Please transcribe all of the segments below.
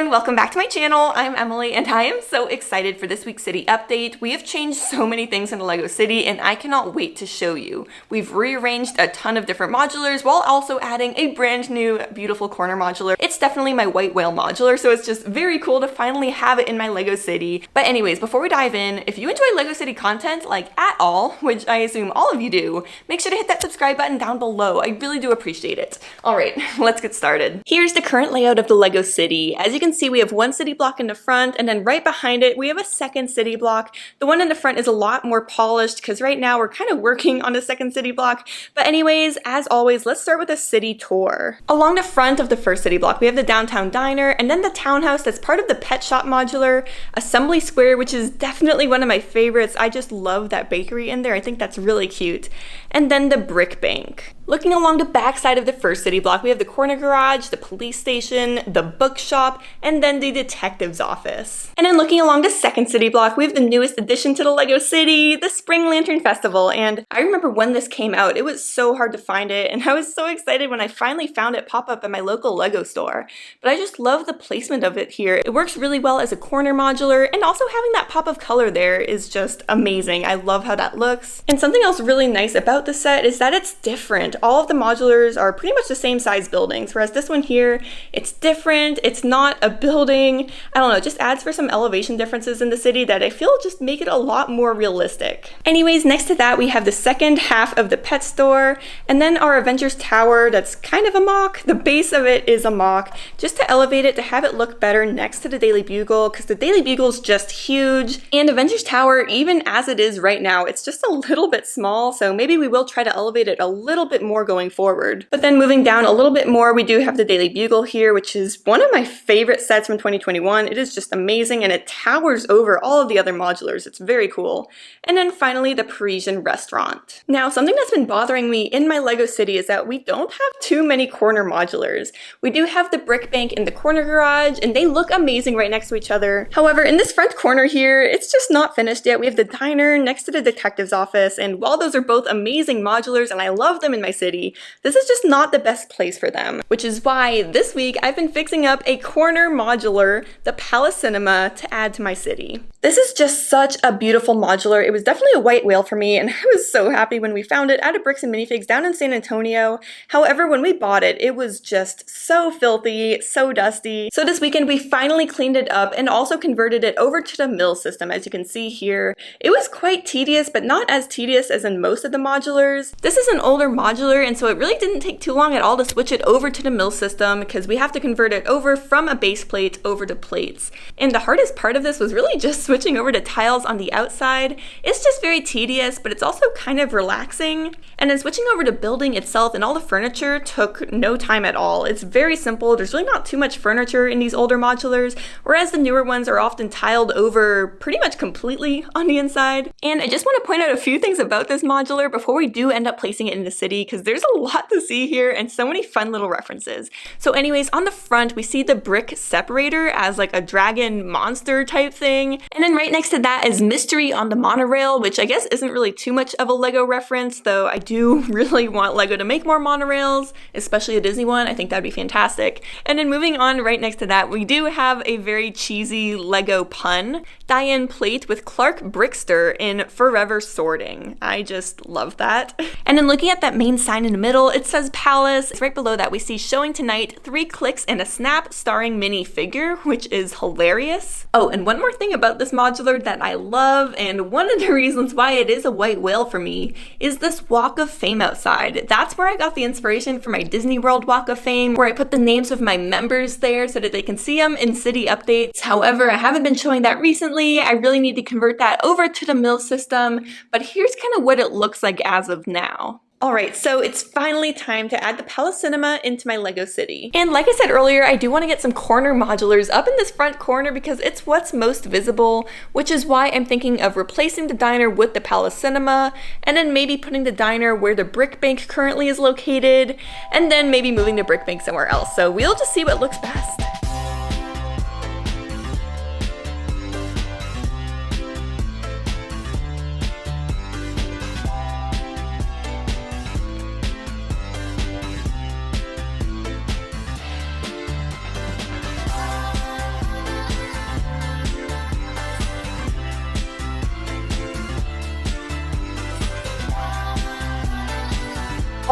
everyone, welcome back to my channel. I'm Emily and I am so excited for this week's city update. We have changed so many things in the LEGO City and I cannot wait to show you. We've rearranged a ton of different modulars while also adding a brand new beautiful corner modular. It's definitely my white whale modular, so it's just very cool to finally have it in my LEGO City. But anyways, before we dive in, if you enjoy LEGO City content like at all, which I assume all of you do, make sure to hit that subscribe button down below. I really do appreciate it. All right, let's get started. Here's the current layout of the LEGO City. As you can see, we have one city block in the front, and then right behind it, we have a second city block. The one in the front is a lot more polished because right now we're kind of working on the second city block. But anyways, as always, let's start with a city tour. Along the front of the first city block, we have the downtown diner, and then the townhouse that's part of the pet shop modular, Assembly Square, which is definitely one of my favorites. I just love that bakery in there. I think that's really cute. And then the brick bank. Looking along the back side of the first city block, we have the corner garage, the police station, the bookshop, and then the detective's office. And then looking along the second city block, we have the newest addition to the LEGO City, the Spring Lantern Festival. And I remember when this came out, it was so hard to find it, and I was so excited when I finally found it pop up at my local LEGO store. But I just love the placement of it here. It works really well as a corner modular, and also having that pop of color there is just amazing. I love how that looks. And something else really nice about the set is that it's different. All of the modulars are pretty much the same size buildings, whereas this one here, it's different, it's not a building. I don't know, it just adds for some elevation differences in the city that I feel just make it a lot more realistic. Anyways, next to that we have the second half of the pet store, and then our Avengers Tower that's kind of a mock. The base of it is a mock, just to elevate it, to have it look better next to the Daily Bugle, because the Daily Bugle is just huge, and Avengers Tower, even as it is right now, it's just a little bit small, so maybe we will try to elevate it a little bit more going forward. But then moving down a little bit more, we do have the Daily Bugle here, which is one of my favorite sets from 2021. It is just amazing, and it towers over all of the other modulars. It's very cool. And then finally, the Parisian restaurant. Now, something that's been bothering me in my LEGO City is that we don't have too many corner modulars. We do have the brick bank in the corner garage, and they look amazing right next to each other. However, in this front corner here, it's just not finished yet. We have the diner next to the detective's office, and while those are both amazing modulars and I love them in my city, this is just not the best place for them, which is why this week I've been fixing up a corner modular, the Palace Cinema, to add to my city. This is just such a beautiful modular. It was definitely a white whale for me, and I was so happy when we found it at a Bricks and Minifigs down in San Antonio. However, when we bought it, it was just so filthy, so dusty. So this weekend we finally cleaned it up and also converted it over to the mill system, as you can see here. It was quite tedious, but not as tedious as in most of the modulars. This is an older modular, and so it really didn't take too long at all to switch it over to the mill system, because we have to convert it over from a base plate over to plates. And the hardest part of this was really just switching over to tiles on the outside. It's just very tedious, but it's also kind of relaxing. And then switching over to building itself and all the furniture took no time at all. It's very simple. There's really not too much furniture in these older modulars, whereas the newer ones are often tiled over pretty much completely on the inside. And I just want to point out a few things about this modular before we do end up placing it in the city, because there's a lot to see here and so many fun little references. So anyways, on the front, we see the brick separator as like a dragon monster type thing. And then right next to that is Mystery on the Monorail, which I guess isn't really too much of a LEGO reference, though I do really want LEGO to make more monorails, especially a Disney one. I think that'd be fantastic. And then moving on, right next to that, we do have a very cheesy LEGO pun, die-in plate with Clark Brickster in Forever Sorting. I just love that. And then looking at that main sign in the middle, it says Palace. Right below that, we see Showing Tonight, 3 clicks and a snap starring minifigure, which is hilarious. Oh, and one more thing about this modular that I love, and one of the reasons why it is a white whale for me, is this Walk of Fame outside. That's where I got the inspiration for my Disney World Walk of Fame, where I put the names of my members there so that they can see them in city updates. However, I haven't been showing that recently. I really need to convert that over to the mill system, but here's kind of what it looks like as of now. Alright, so it's finally time to add the Palace Cinema into my LEGO City. And like I said earlier, I do want to get some corner modulars up in this front corner because it's what's most visible, which is why I'm thinking of replacing the diner with the Palace Cinema, and then maybe putting the diner where the brick bank currently is located, and then maybe moving the brick bank somewhere else. So we'll just see what looks best.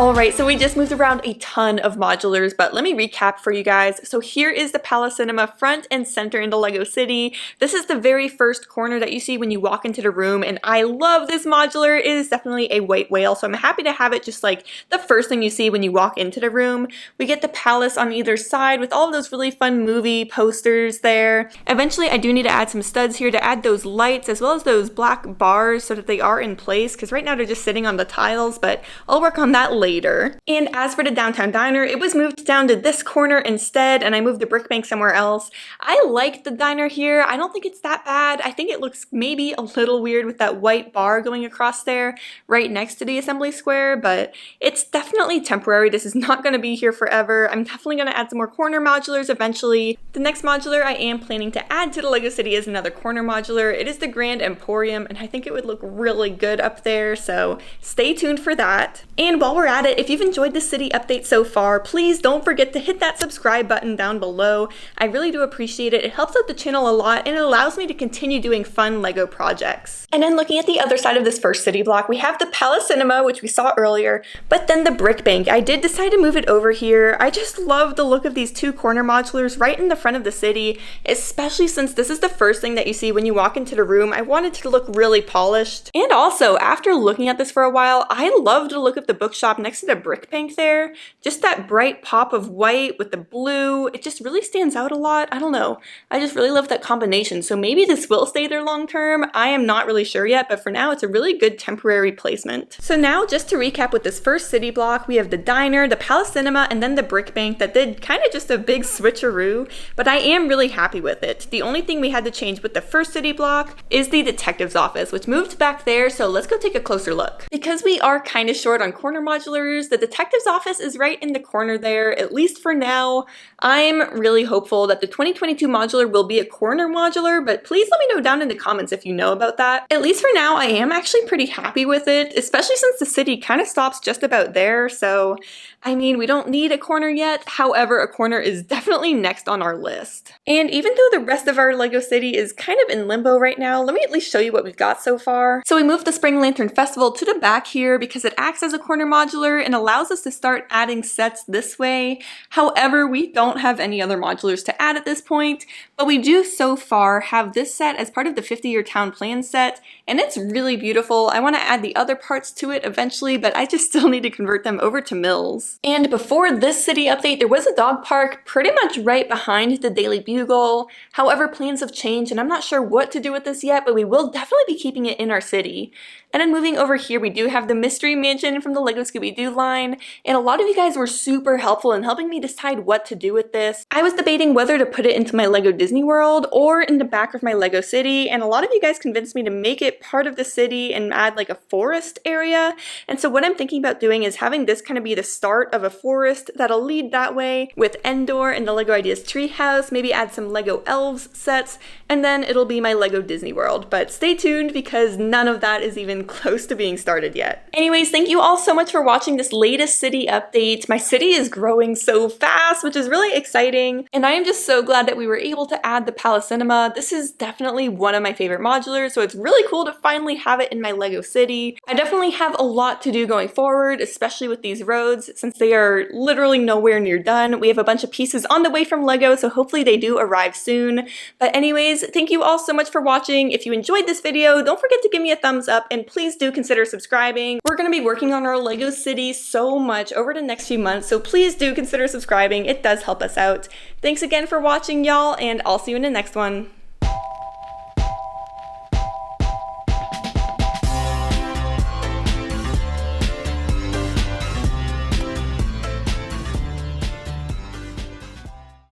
Alright, so we just moved around a ton of modulars, but let me recap for you guys. So here is the Palace Cinema front and center in the Lego City. This is the very first corner that you see when you walk into the room, and I love this modular. It is definitely a white whale, so I'm happy to have it just like the first thing you see when you walk into the room. We get the palace on either side with all of those really fun movie posters there. Eventually, I do need to add some studs here to add those lights as well as those black bars so that they are in place, because right now they're just sitting on the tiles, but I'll work on that later. And as for the downtown diner, it was moved down to this corner instead, and I moved the brick bank somewhere else. I like the diner here. I don't think it's that bad. I think it looks maybe a little weird with that white bar going across there right next to the assembly square, but it's definitely temporary. This is not going to be here forever. I'm definitely going to add some more corner modulars eventually. The next modular I am planning to add to the Lego City is another corner modular. It is the Grand Emporium, and I think it would look really good up there, so stay tuned for that. And while we're at it, if you've enjoyed the city update so far, please don't forget to hit that subscribe button down below. I really do appreciate it. It helps out the channel a lot, and it allows me to continue doing fun Lego projects. And then looking at the other side of this first city block, we have the Palace Cinema, which we saw earlier, but then the brick bank. I did decide to move it over here. I just love the look of these two corner modulars right in the front of the city, especially since this is the first thing that you see when you walk into the room. I wanted it to look really polished. And also, after looking at this for a while, I loved the look of the bookshop next to the brick bank there. Just that bright pop of white with the blue, it just really stands out a lot. I don't know. I just really love that combination. So maybe this will stay there long term. I am not really sure yet, but for now it's a really good temporary placement. So now just to recap with this first city block, we have the diner, the Palace Cinema, and then the brick bank that did kind of just a big switcheroo, but I am really happy with it. The only thing we had to change with the first city block is the detective's office, which moved back there, so let's go take a closer look. Because we are kind of short on corner modulars, the detective's office is right in the corner there, at least for now. I'm really hopeful that the 2022 modular will be a corner modular, but please let me know down in the comments if you know about that. At least for now, I am actually pretty happy with it, especially since the city kind of stops just about there, so I mean, we don't need a corner yet. However, a corner is definitely next on our list. And even though the rest of our Lego City is kind of in limbo right now, let me at least show you what we've got so far. So we moved the Spring Lantern Festival to the back here because it acts as a corner modular and allows us to start adding sets this way. However, we don't have any other modulars to add at this point, but we do so far have this set as part of the 50-year town plan set, and it's really beautiful. I want to add the other parts to it eventually, but I just still need to convert them over to mills. And before this city update, there was a dog park pretty much right behind the Daily Bugle. However, plans have changed, and I'm not sure what to do with this yet, but we will definitely be keeping it in our city. And then moving over here, we do have the Mystery Mansion from the Lego Scooby Doo line, and a lot of you guys were super helpful in helping me decide what to do with this. I was debating whether to put it into my Lego Disney World or in the back of my Lego City, and a lot of you guys convinced me to make it part of the city and add like a forest area. And so what I'm thinking about doing is having this kind of be the start of a forest that'll lead that way with Endor and the Lego Ideas Treehouse, maybe add some Lego Elves sets, and then it'll be my Lego Disney World. But stay tuned because none of that is even close to being started yet. Anyways, thank you all so much for watching this latest city update. My city is growing so fast, which is really exciting, and I am just so glad that we were able to add the Palace Cinema. This is definitely one of my favorite modulars, so it's really cool to finally have it in my Lego City. I definitely have a lot to do going forward, especially with these roads, since they are literally nowhere near done. We have a bunch of pieces on the way from Lego, so hopefully they do arrive soon. But anyways, thank you all so much for watching. If you enjoyed this video, don't forget to give me a thumbs up, and please do consider subscribing. We're going to be working on our Lego City so much over the next few months, so please do consider subscribing. It does help us out. Thanks again for watching, y'all, and I'll see you in the next one.